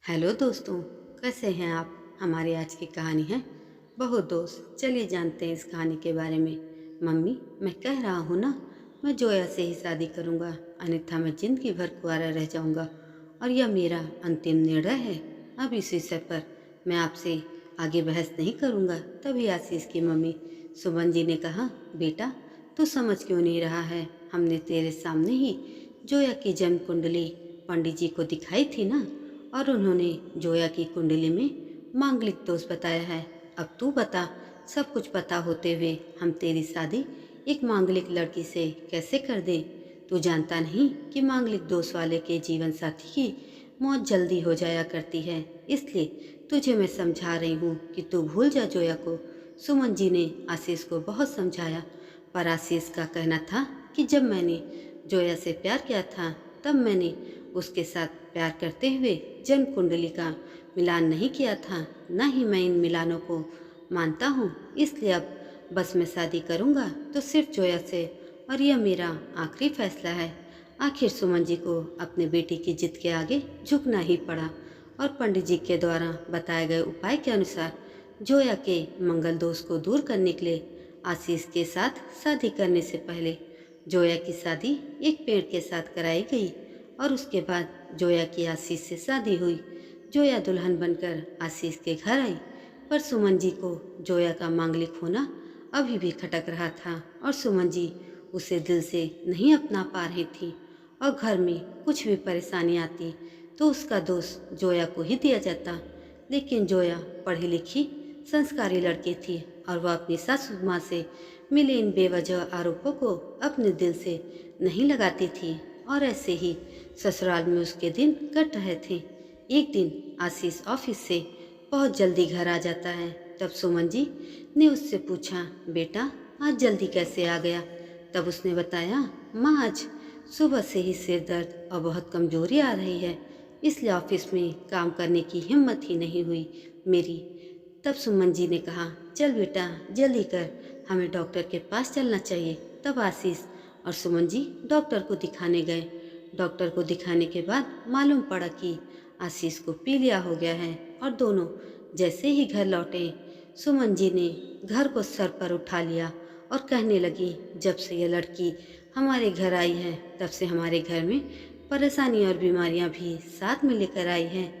Hello दोस्तों, कैसे हैं आप। हमारी आज की कहानी है बहू दोस्त। चलिए जानते हैं इस कहानी के बारे में। मम्मी, मैं कह रहा हूँ ना, मैं जोया से ही शादी करूँगा, अन्यथा मैं जिंदगी भर कुंवारा रह जाऊँगा और यह मेरा अंतिम निर्णय है। अब इस विषय पर मैं आपसे आगे बहस नहीं करूँगा। तभी आशीष की मम्मी सुमन जी ने कहा, बेटा तू समझ क्यों नहीं रहा है। हमने तेरे सामने ही जोया की जन्म कुंडली पंडित जी को दिखाई थी ना, और उन्होंने जोया की कुंडली में मांगलिक दोष बताया है। अब तू बता, सब कुछ पता होते हुए हम तेरी शादी एक मांगलिक लड़की से कैसे कर दें। तू जानता नहीं कि मांगलिक दोष वाले के जीवन साथी की मौत जल्दी हो जाया करती है। इसलिए तुझे मैं समझा रही हूँ कि तू भूल जा जोया को। सुमन जी ने आशीष को बहुत समझाया, पर आशीष का कहना था कि जब मैंने जोया से प्यार किया था तब मैंने उसके साथ प्यार करते हुए जन्म कुंडली का मिलान नहीं किया था। न ही मैं इन मिलानों को मानता हूँ। इसलिए अब बस मैं शादी करूँगा तो सिर्फ जोया से, और यह मेरा आखिरी फैसला है। आखिर सुमन जी को अपने बेटी की जिद के आगे झुकना ही पड़ा और पंडित जी के द्वारा बताए गए उपाय के अनुसार जोया के मंगल दोष को दूर करने के लिए आशीष के साथ शादी करने से पहले जोया की शादी एक पेड़ के साथ कराई गई और उसके बाद जोया की आशीष से शादी हुई। जोया दुल्हन बनकर आशीष के घर आई, पर सुमन जी को जोया का मांगलिक होना अभी भी खटक रहा था और सुमन जी उसे दिल से नहीं अपना पा रही थी। और घर में कुछ भी परेशानी आती तो उसका दोष जोया को ही दिया जाता। लेकिन जोया पढ़ी लिखी संस्कारी लड़की थी और वह अपनी सासू माँ से मिले इन बेवजह आरोपों को अपने दिल से नहीं लगाती थी। और ऐसे ही ससुराल में उसके दिन कट रहे थे। एक दिन आशीष ऑफिस से बहुत जल्दी घर आ जाता है। तब सुमन जी ने उससे पूछा, बेटा आज जल्दी कैसे आ गया। तब उसने बताया, माँ आज सुबह से ही सिर दर्द और बहुत कमजोरी आ रही है, इसलिए ऑफिस में काम करने की हिम्मत ही नहीं हुई मेरी। तब सुमन जी ने कहा, चल बेटा जल्दी कर, हमें डॉक्टर के पास चलना चाहिए। तब आशीष और सुमन जी डॉक्टर को दिखाने गए। डॉक्टर को दिखाने के बाद मालूम पड़ा कि आशीष को पीलिया हो गया है। और दोनों जैसे ही घर लौटे, सुमन जी ने घर को सर पर उठा लिया और कहने लगी, जब से ये लड़की हमारे घर आई है तब से हमारे घर में परेशानी और बीमारियां भी साथ में लेकर आई हैं।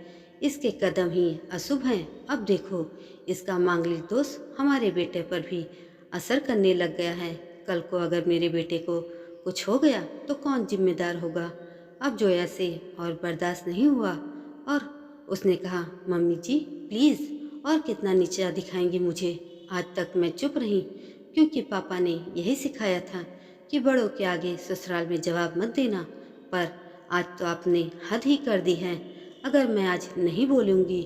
इसके कदम ही अशुभ हैं। अब देखो, इसका मांगलिक दोष हमारे बेटे पर भी असर करने लग गया है। कल को अगर मेरे बेटे को कुछ हो गया तो कौन जिम्मेदार होगा। अब जोया से और बर्दाश्त नहीं हुआ और उसने कहा, मम्मी जी प्लीज़, और कितना नीचा दिखाएंगी मुझे। आज तक मैं चुप रही क्योंकि पापा ने यही सिखाया था कि बड़ों के आगे ससुराल में जवाब मत देना, पर आज तो आपने हद ही कर दी है। अगर मैं आज नहीं बोलूँगी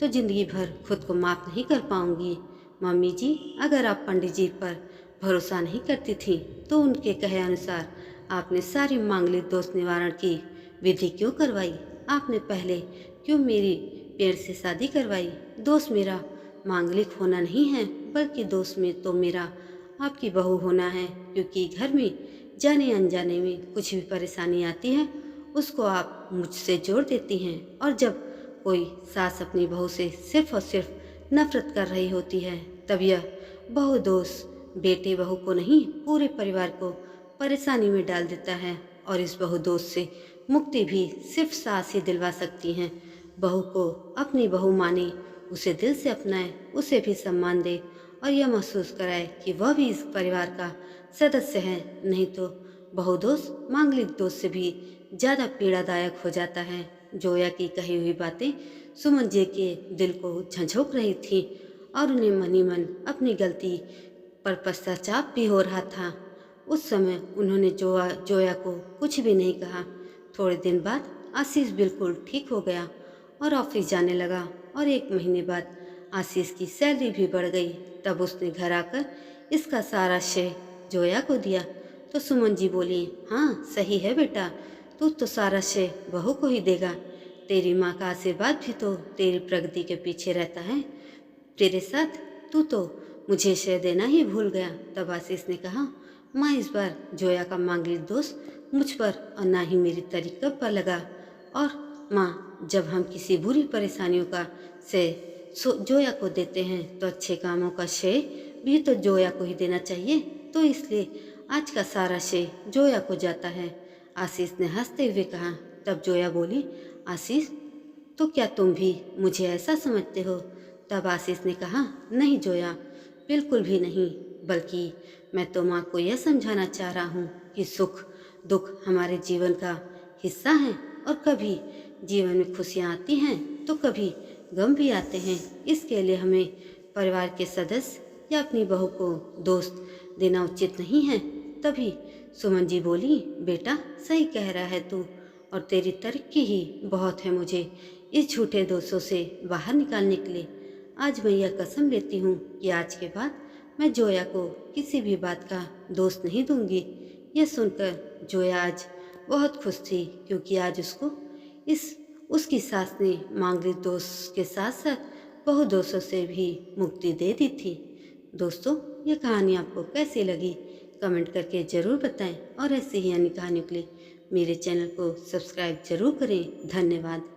तो ज़िंदगी भर खुद को माफ़ नहीं कर पाऊँगी। मम्मी जी, अगर आप पंडित जी पर भरोसा नहीं करती थी तो उनके कहे अनुसार आपने सारी मांगलिक दोष निवारण की विधि क्यों करवाई। आपने पहले क्यों मेरी पेड़ से शादी करवाई। दोष मेरा मांगलिक होना नहीं है, बल्कि दोष में तो मेरा आपकी बहू होना है, क्योंकि घर में जाने अनजाने में कुछ भी परेशानी आती है उसको आप मुझसे जोड़ देती हैं। और जब कोई सास अपनी बहू से सिर्फ और सिर्फ नफरत कर रही होती है तब यह बहू दोष बेटे बहू को नहीं पूरे परिवार को परेशानी में डाल देता है। और इस बहू दोष से मुक्ति भी सिर्फ सास ही दिलवा सकती हैं। बहू को अपनी बहू माने, उसे दिल से अपनाए, उसे भी सम्मान दे और यह महसूस कराए कि वह भी इस परिवार का सदस्य है। नहीं तो बहू दोष मांगलिक दोष से भी ज़्यादा पीड़ादायक हो जाता है। जोया की कही हुई बातें सुमन जी के दिल को झंझोक रही थी और उन्हें मन ही मन अपनी गलती पर पश्चाताप भी हो रहा था। उस समय उन्होंने जोया को कुछ भी नहीं कहा। थोड़े दिन बाद आशीष बिल्कुल ठीक हो गया और ऑफिस जाने लगा। और 1 महीने बाद आशीष की सैलरी भी बढ़ गई। तब उसने घर आकर इसका सारा श्रेय जोया को दिया। तो सुमन जी बोली, हाँ सही है बेटा, तू तो सारा श्रेय बहू को ही देगा। तेरी माँ का आशीर्वाद भी तो तेरी प्रगति के पीछे रहता है तेरे साथ। तू तो मुझे श्रेय देना ही भूल गया। तब आशीष ने कहा, माँ इस बार जोया का मांगलिक दोष मुझ पर और ना ही मेरी तरीका पर लगा, और माँ, जब हम किसी बुरी परेशानियों का से जोया को देते हैं तो अच्छे कामों का श्रेय भी तो जोया को ही देना चाहिए, तो इसलिए आज का सारा श्रेय जोया को जाता है। आशीष ने हंसते हुए कहा। तब जोया बोली, आशीष, तो क्या तुम भी मुझे ऐसा समझते हो? तब आशीष ने कहा, नहीं जोया, बिल्कुल भी नहीं, बल्कि मैं तो माँ को यह समझाना चाह रहा हूँ कि सुख दुख हमारे जीवन का हिस्सा है, और कभी जीवन में खुशियाँ आती हैं तो कभी गम भी आते हैं। इसके लिए हमें परिवार के सदस्य या अपनी बहू को दोस्त देना उचित नहीं है। तभी सुमन जी बोली, बेटा सही कह रहा है तू, और तेरी तरक्की ही बहुत है मुझे इस झूठे दोस्तों से बाहर निकालने के लिए। आज मैं यह कसम लेती हूँ कि आज के बाद मैं जोया को किसी भी बात का दोस्त नहीं दूंगी। यह सुनकर जोया आज बहुत खुश थी, क्योंकि आज उसको उसकी सास ने मांगलिक दोष के साथ साथ बहु दोषों से भी मुक्ति दे दी थी। दोस्तों, ये कहानी आपको कैसी लगी कमेंट करके ज़रूर बताएं, और ऐसी ही अन्य कहानियों के लिए मेरे चैनल को सब्सक्राइब जरूर करें। धन्यवाद।